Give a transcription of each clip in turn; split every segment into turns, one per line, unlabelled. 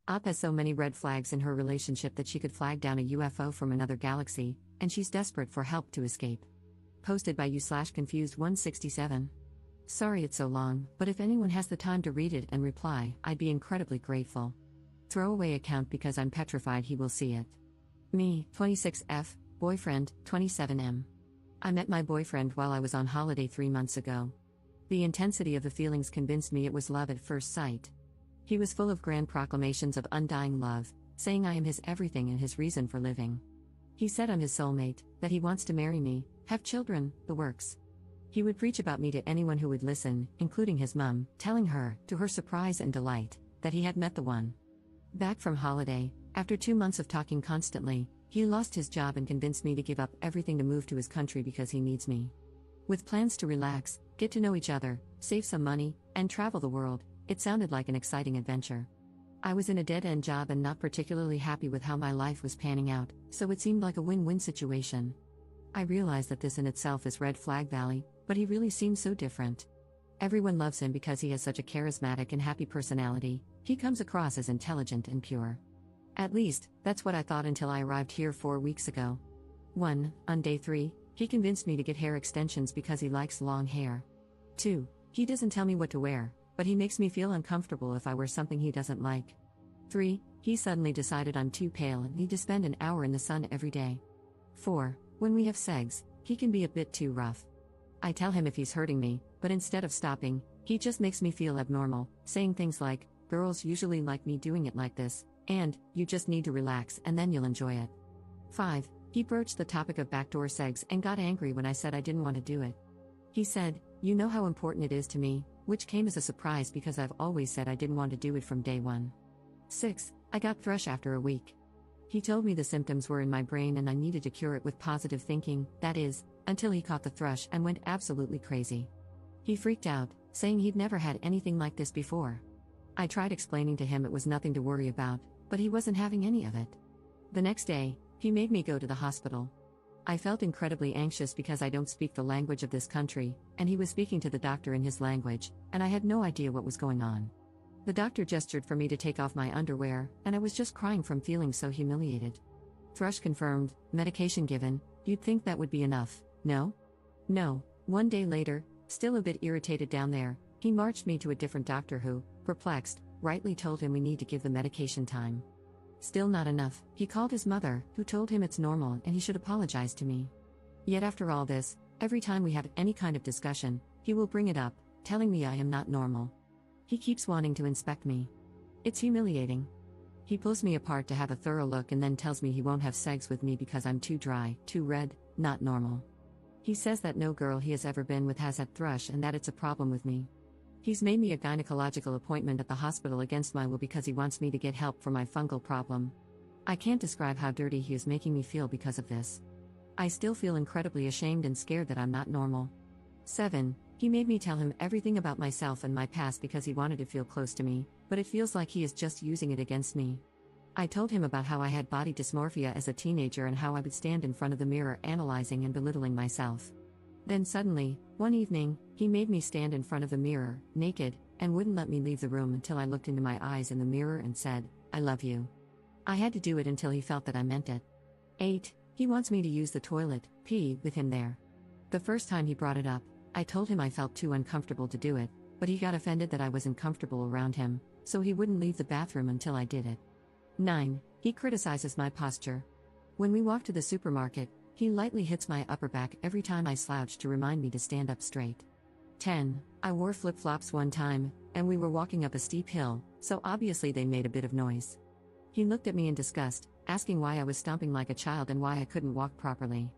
Op has so many red flags in her relationship that she could flag down a UFO from another galaxy, and she's desperate for help to escape. Posted by you/confused167. Sorry it's so long, but if anyone has the time to read it and reply, I'd be incredibly grateful. Throwaway account because I'm petrified he will see it. Me, 26F, boyfriend, 27M. I met my boyfriend while I was on holiday 3 months ago. The intensity of the feelings convinced me it was love at first sight. He was full of grand proclamations of undying love, saying I am his everything and his reason for living. He said I'm his soulmate, that he wants to marry me, have children, the works. He would preach about me to anyone who would listen, including his mum, telling her, to her surprise and delight, that he had met the one. Back from holiday, after 2 months of talking constantly, he lost his job and convinced me to give up everything to move to his country because he needs me. With plans to relax, get to know each other, save some money, and travel the world, it sounded like an exciting adventure. I was in a dead-end job and not particularly happy with how my life was panning out, so it seemed like a win-win situation. I realized that this in itself is red flag valley, but he really seems so different. Everyone loves him because he has such a charismatic and happy personality. He comes across as intelligent and pure. At least, that's what I thought until I arrived here 4 weeks ago. 1. On day 3, he convinced me to get hair extensions because he likes long hair. 2. He doesn't tell me what to wear, but he makes me feel uncomfortable if I wear something he doesn't like. 3. He suddenly decided I'm too pale and need to spend an hour in the sun every day. 4. When we have sex, he can be a bit too rough. I tell him if he's hurting me, but instead of stopping, he just makes me feel abnormal, saying things like, girls usually like me doing it like this, and, you just need to relax and then you'll enjoy it. 5. He broached the topic of backdoor sex and got angry when I said I didn't want to do it. He said, you know how important it is to me, which came as a surprise because I've always said I didn't want to do it from day one. 6. I got thrush after a week. He told me the symptoms were in my brain and I needed to cure it with positive thinking, that is, until he caught the thrush and went absolutely crazy. He freaked out, saying he'd never had anything like this before. I tried explaining to him it was nothing to worry about, but he wasn't having any of it. The next day, he made me go to the hospital. I felt incredibly anxious because I don't speak the language of this country, and he was speaking to the doctor in his language, and I had no idea what was going on. The doctor gestured for me to take off my underwear, and I was just crying from feeling so humiliated. Thrush confirmed, medication given, you'd think that would be enough, no? No. 1 day later, still a bit irritated down there, he marched me to a different doctor who, perplexed, rightly told him we need to give the medication time. Still not enough, he called his mother, who told him it's normal and he should apologize to me. Yet after all this, every time we have any kind of discussion, he will bring it up, telling me I am not normal. He keeps wanting to inspect me. It's humiliating. He pulls me apart to have a thorough look and then tells me he won't have sex with me because I'm too dry, too red, not normal. He says that no girl he has ever been with has had thrush and that it's a problem with me. He's made me a gynecological appointment at the hospital against my will because he wants me to get help for my fungal problem. I can't describe how dirty he is making me feel because of this. I still feel incredibly ashamed and scared that I'm not normal. 7. He made me tell him everything about myself and my past because he wanted to feel close to me, but it feels like he is just using it against me. I told him about how I had body dysmorphia as a teenager and how I would stand in front of the mirror analyzing and belittling myself. Then suddenly, one evening, he made me stand in front of the mirror, naked, and wouldn't let me leave the room until I looked into my eyes in the mirror and said, I love you. I had to do it until he felt that I meant it. 8. He wants me to use the toilet, pee, with him there. The first time he brought it up, I told him I felt too uncomfortable to do it, but he got offended that I wasn't comfortable around him, so he wouldn't leave the bathroom until I did it. 9. He criticizes my posture. When we walk to the supermarket, he lightly hits my upper back every time I slouch to remind me to stand up straight. 10. I wore flip-flops one time, and we were walking up a steep hill, so obviously they made a bit of noise. He looked at me in disgust, asking why I was stomping like a child and why I couldn't walk properly.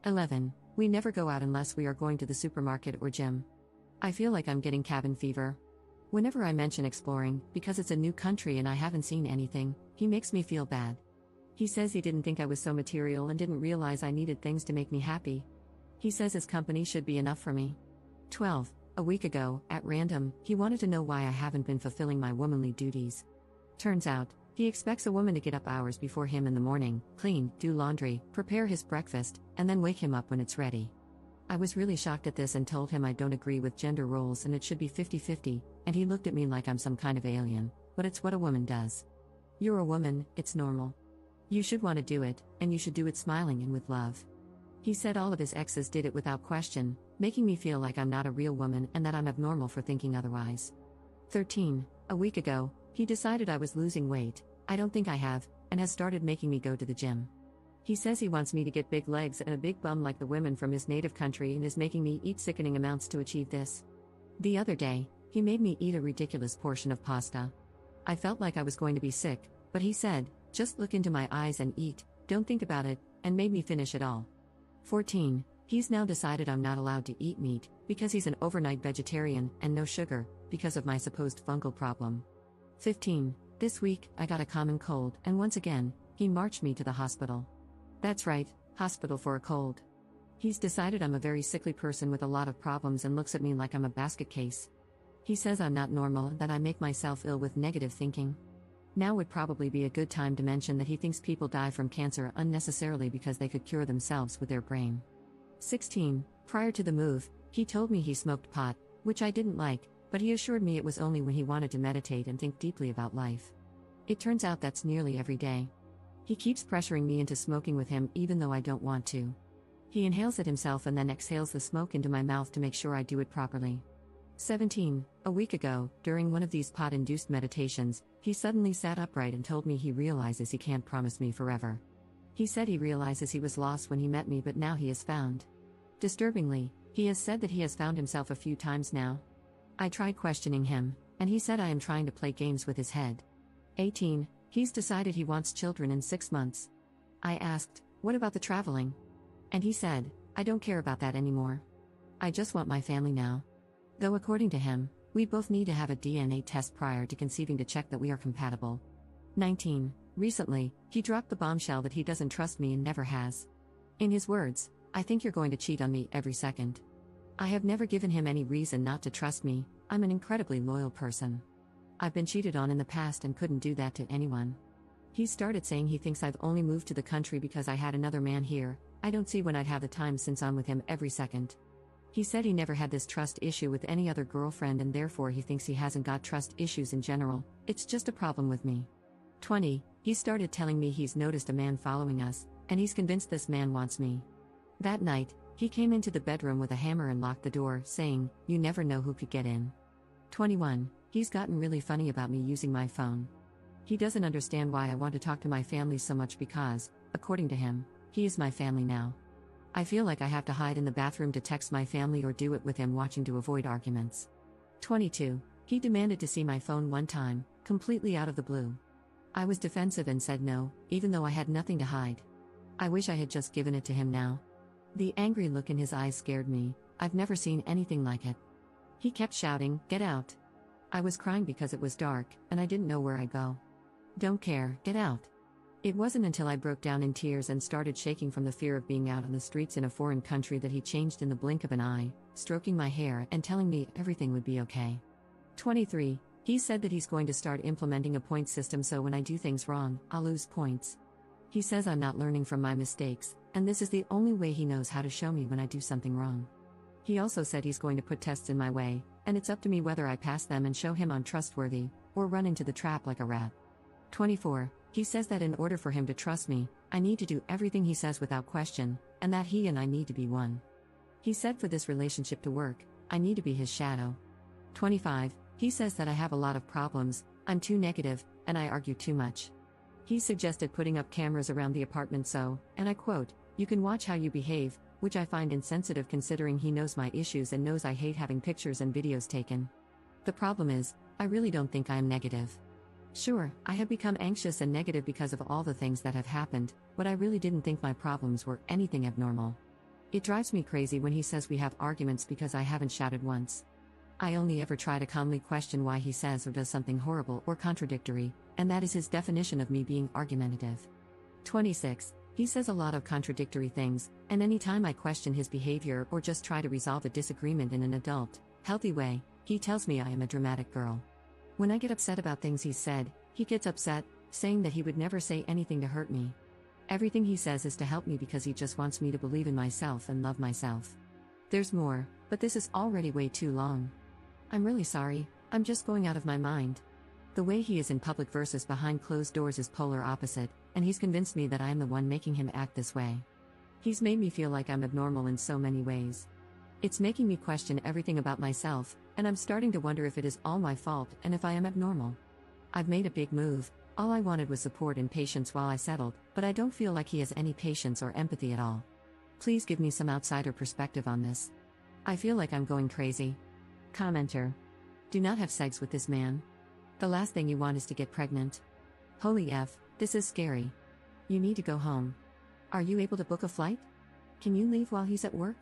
11. We never go out unless we are going to the supermarket or gym. I feel like I'm getting cabin fever. Whenever I mention exploring, because it's a new country and I haven't seen anything, he makes me feel bad. He says he didn't think I was so material and didn't realize I needed things to make me happy. He says his company should be enough for me. 12. A week ago, at random, he wanted to know why I haven't been fulfilling my womanly duties. Turns out, he expects a woman to get up hours before him in the morning, clean, do laundry, prepare his breakfast, and then wake him up when it's ready. I was really shocked at this and told him I don't agree with gender roles and it should be 50-50, and he looked at me like I'm some kind of alien, but it's what a woman does. You're a woman, it's normal. You should want to do it, and you should do it smiling and with love. He said all of his exes did it without question, making me feel like I'm not a real woman and that I'm abnormal for thinking otherwise. 13. A week ago, he decided I was losing weight, I don't think I have, and has started making me go to the gym. He says he wants me to get big legs and a big bum like the women from his native country and is making me eat sickening amounts to achieve this. The other day, he made me eat a ridiculous portion of pasta. I felt like I was going to be sick, but he said, just look into my eyes and eat, don't think about it, and made me finish it all. 14. He's now decided I'm not allowed to eat meat, because he's an overnight vegetarian, and no sugar, because of my supposed fungal problem. 15. This week, I got a common cold, and once again, he marched me to the hospital. That's right, hospital for a cold. He's decided I'm a very sickly person with a lot of problems and looks at me like I'm a basket case. He says I'm not normal and that I make myself ill with negative thinking. Now would probably be a good time to mention that he thinks people die from cancer unnecessarily because they could cure themselves with their brain. 16. Prior to the move, he told me he smoked pot, which I didn't like, but he assured me it was only when he wanted to meditate and think deeply about life. It turns out that's nearly every day. He keeps pressuring me into smoking with him even though I don't want to. He inhales it himself and then exhales the smoke into my mouth to make sure I do it properly. 17. A week ago, during one of these pot-induced meditations, he suddenly sat upright and told me he realizes he can't promise me forever. He said he realizes he was lost when he met me but now he is found. Disturbingly, he has said that he has found himself a few times now. I tried questioning him, and he said I am trying to play games with his head. 18. He's decided he wants children in 6 months. I asked, what about the traveling? And he said, I don't care about that anymore. I just want my family now. Though according to him, we both need to have a DNA test prior to conceiving to check that we are compatible. 19. Recently, he dropped the bombshell that he doesn't trust me and never has. In his words, I think you're going to cheat on me every second. I have never given him any reason not to trust me, I'm an incredibly loyal person. I've been cheated on in the past and couldn't do that to anyone. He started saying he thinks I've only moved to the country because I had another man here, I don't see when I'd have the time since I'm with him every second. He said he never had this trust issue with any other girlfriend and therefore he thinks he hasn't got trust issues in general, it's just a problem with me. 20. He started telling me he's noticed a man following us, and he's convinced this man wants me. That night, he came into the bedroom with a hammer and locked the door, saying, you never know who could get in. 21. He's gotten really funny about me using my phone. He doesn't understand why I want to talk to my family so much because, according to him, he is my family now. I feel like I have to hide in the bathroom to text my family or do it with him watching to avoid arguments. 22. He demanded to see my phone one time, completely out of the blue. I was defensive and said no, even though I had nothing to hide. I wish I had just given it to him now. The angry look in his eyes scared me, I've never seen anything like it. He kept shouting, get out. I was crying because it was dark, and I didn't know where I'd go. Don't care, get out. It wasn't until I broke down in tears and started shaking from the fear of being out on the streets in a foreign country that he changed in the blink of an eye, stroking my hair and telling me everything would be okay. 23. He said that he's going to start implementing a point system so when I do things wrong, I'll lose points. He says I'm not learning from my mistakes, and this is the only way he knows how to show me when I do something wrong. He also said he's going to put tests in my way, and it's up to me whether I pass them and show him I'm trustworthy, or run into the trap like a rat. 24. He says that in order for him to trust me, I need to do everything he says without question, and that he and I need to be one. He said for this relationship to work, I need to be his shadow. 25. He says that I have a lot of problems, I'm too negative, and I argue too much. He suggested putting up cameras around the apartment so, and I quote, you can watch how you behave, which I find insensitive considering he knows my issues and knows I hate having pictures and videos taken. The problem is, I really don't think I am negative. Sure, I have become anxious and negative because of all the things that have happened, but I really didn't think my problems were anything abnormal. It drives me crazy when he says we have arguments because I haven't shouted once. I only ever try to calmly question why he says or does something horrible or contradictory, and that is his definition of me being argumentative. 26. He says a lot of contradictory things, and anytime I question his behavior or just try to resolve a disagreement in an adult, healthy way, he tells me I am a dramatic girl. When I get upset about things he said, he gets upset, saying that he would never say anything to hurt me. Everything he says is to help me because he just wants me to believe in myself and love myself. There's more, but this is already way too long. I'm really sorry, I'm just going out of my mind. The way he is in public versus behind closed doors is polar opposite, and he's convinced me that I am the one making him act this way. He's made me feel like I'm abnormal in so many ways. It's making me question everything about myself, and I'm starting to wonder if it is all my fault and if I am abnormal. I've made a big move. All I wanted was support and patience while I settled, but I don't feel like he has any patience or empathy at all. Please give me some outsider perspective on this. I feel like I'm going crazy. Commenter. Do not have sex with this man. The last thing you want is to get pregnant. Holy F, this is scary. You need to go home. Are you able to book a flight? Can you leave while he's at work?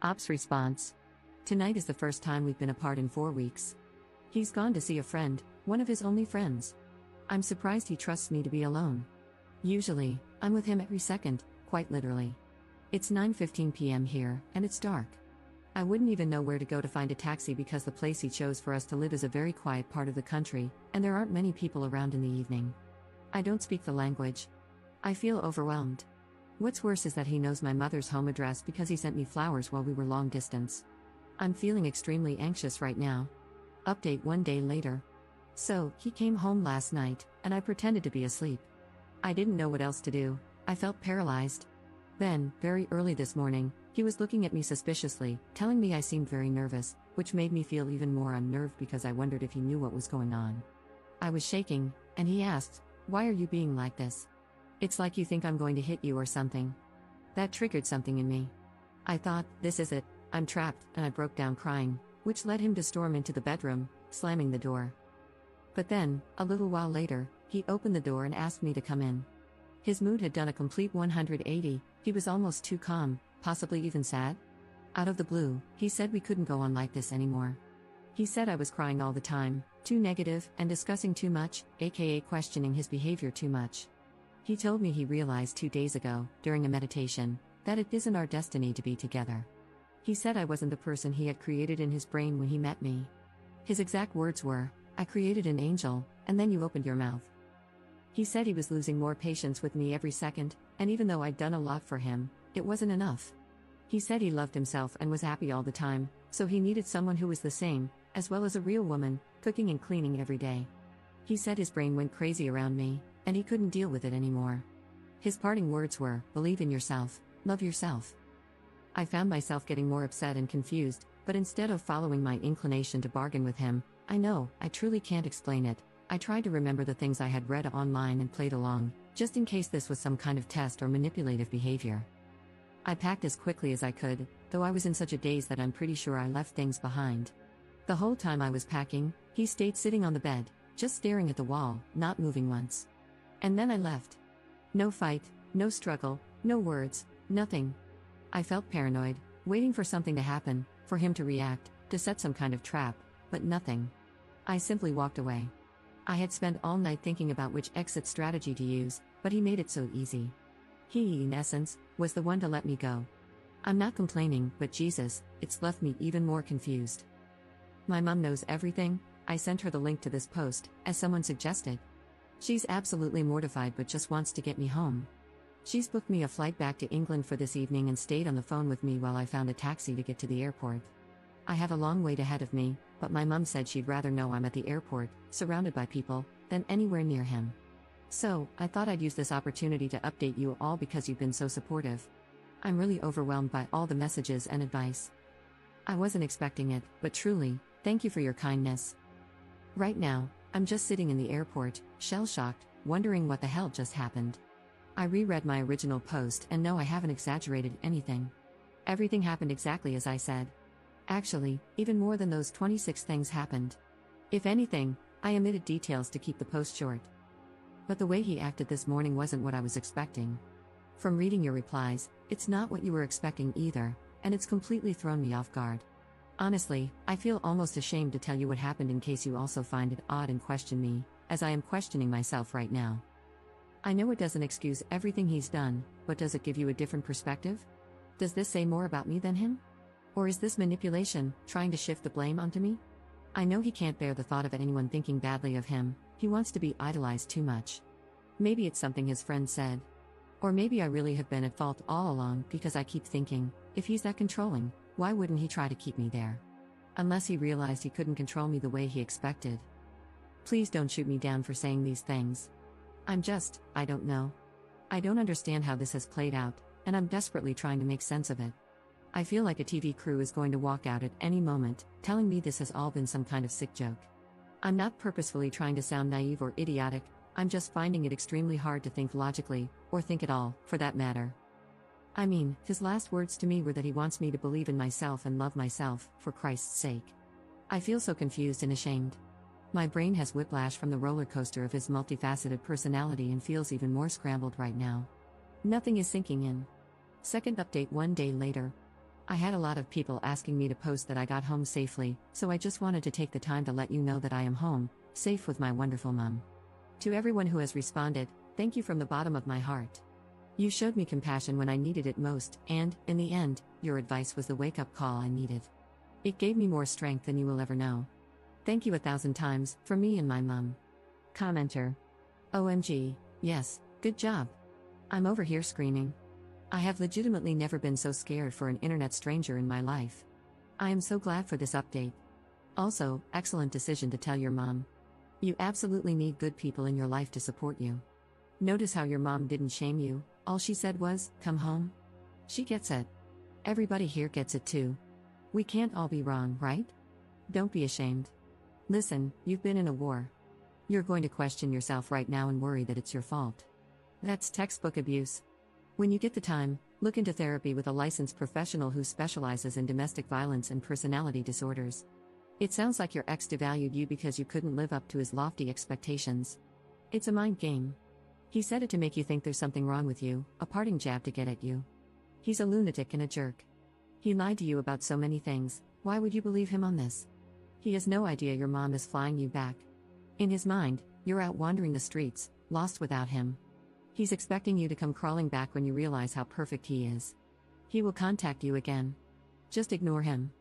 Ops response. Tonight is the first time we've been apart in 4 weeks. He's gone to see a friend, one of his only friends. I'm surprised he trusts me to be alone. Usually, I'm with him every second, quite literally. It's 9:15 p.m. here, and it's dark. I wouldn't even know where to go to find a taxi because the place he chose for us to live is a very quiet part of the country, and there aren't many people around in the evening. I don't speak the language. I feel overwhelmed. What's worse is that he knows my mother's home address because he sent me flowers while we were long distance. I'm feeling extremely anxious right now. Update 1 day later. So, he came home last night, and I pretended to be asleep. I didn't know what else to do. I felt paralyzed. Then, very early this morning, he was looking at me suspiciously, telling me I seemed very nervous, which made me feel even more unnerved because I wondered if he knew what was going on. I was shaking, and he asked, "Why are you being like this? It's like you think I'm going to hit you or something." That triggered something in me. I thought, this is it, I'm trapped, and I broke down crying, which led him to storm into the bedroom, slamming the door. But then, a little while later, he opened the door and asked me to come in. His mood had done a complete 180, he was almost too calm, possibly even sad. Out of the blue, he said we couldn't go on like this anymore. He said I was crying all the time, too negative, and discussing too much, aka questioning his behavior too much. He told me he realized 2 days ago, during a meditation, that it isn't our destiny to be together. He said I wasn't the person he had created in his brain when he met me. His exact words were, "I created an angel, and then you opened your mouth." He said he was losing more patience with me every second, and even though I'd done a lot for him, it wasn't enough. He said he loved himself and was happy all the time, so he needed someone who was the same, as well as a real woman, cooking and cleaning every day. He said his brain went crazy around me, and he couldn't deal with it anymore. His parting words were, "Believe in yourself, love yourself." I found myself getting more upset and confused, but instead of following my inclination to bargain with him, I truly can't explain it. I tried to remember the things I had read online and played along, just in case this was some kind of test or manipulative behavior. I packed as quickly as I could, though I was in such a daze that I'm pretty sure I left things behind. The whole time I was packing, he stayed sitting on the bed, just staring at the wall, not moving once. And then I left. No fight, no struggle, no words, nothing. I felt paranoid, waiting for something to happen, for him to react, to set some kind of trap, but nothing. I simply walked away. I had spent all night thinking about which exit strategy to use, but he made it so easy. He, in essence, was the one to let me go. I'm not complaining, but Jesus, it's left me even more confused. My mom knows everything. I sent her the link to this post, as someone suggested. She's absolutely mortified but just wants to get me home. She's booked me a flight back to England for this evening and stayed on the phone with me while I found a taxi to get to the airport. I have a long wait ahead of me, but my mom said she'd rather know I'm at the airport, surrounded by people, than anywhere near him. So, I thought I'd use this opportunity to update you all because you've been so supportive. I'm really overwhelmed by all the messages and advice. I wasn't expecting it, but truly, thank you for your kindness. Right now, I'm just sitting in the airport, shell-shocked, wondering what the hell just happened. I reread my original post and no, I haven't exaggerated anything. Everything happened exactly as I said. Actually, even more than those 26 things happened. If anything, I omitted details to keep the post short. But the way he acted this morning wasn't what I was expecting. From reading your replies, it's not what you were expecting either, and it's completely thrown me off guard. Honestly, I feel almost ashamed to tell you what happened in case you also find it odd and question me, as I am questioning myself right now. I know it doesn't excuse everything he's done, but does it give you a different perspective? Does this say more about me than him? Or is this manipulation, trying to shift the blame onto me? I know he can't bear the thought of anyone thinking badly of him. He wants to be idolized too much. Maybe it's something his friend said. Or maybe I really have been at fault all along because I keep thinking, if he's that controlling, why wouldn't he try to keep me there? Unless he realized he couldn't control me the way he expected. Please don't shoot me down for saying these things. I don't know. I don't understand how this has played out, and I'm desperately trying to make sense of it. I feel like a TV crew is going to walk out at any moment, telling me this has all been some kind of sick joke. I'm not purposefully trying to sound naive or idiotic, I'm just finding it extremely hard to think logically, or think at all, for that matter. I mean, his last words to me were that he wants me to believe in myself and love myself, for Christ's sake. I feel so confused and ashamed. My brain has whiplash from the roller coaster of his multifaceted personality and feels even more scrambled right now. Nothing is sinking in. Second update 1 day later. I had a lot of people asking me to post that I got home safely, so I just wanted to take the time to let you know that I am home, safe with my wonderful mom. To everyone who has responded, thank you from the bottom of my heart. You showed me compassion when I needed it most, and, in the end, your advice was the wake-up call I needed. It gave me more strength than you will ever know. Thank you 1,000 times, from me and my mom. Commenter. OMG, yes, good job. I'm over here screaming. I have legitimately never been so scared for an internet stranger in my life. I am so glad for this update. Also, excellent decision to tell your mom. You absolutely need good people in your life to support you. Notice how your mom didn't shame you, all she said was, come home. She gets it. Everybody here gets it too. We can't all be wrong, right? Don't be ashamed. Listen, you've been in a war. You're going to question yourself right now and worry that it's your fault. That's textbook abuse. When you get the time, look into therapy with a licensed professional who specializes in domestic violence and personality disorders. It sounds like your ex devalued you because you couldn't live up to his lofty expectations. It's a mind game. He said it to make you think there's something wrong with you, a parting jab to get at you. He's a lunatic and a jerk. He lied to you about so many things, why would you believe him on this? He has no idea your mom is flying you back. In his mind, you're out wandering the streets, lost without him. He's expecting you to come crawling back when you realize how perfect he is. He will contact you again. Just ignore him.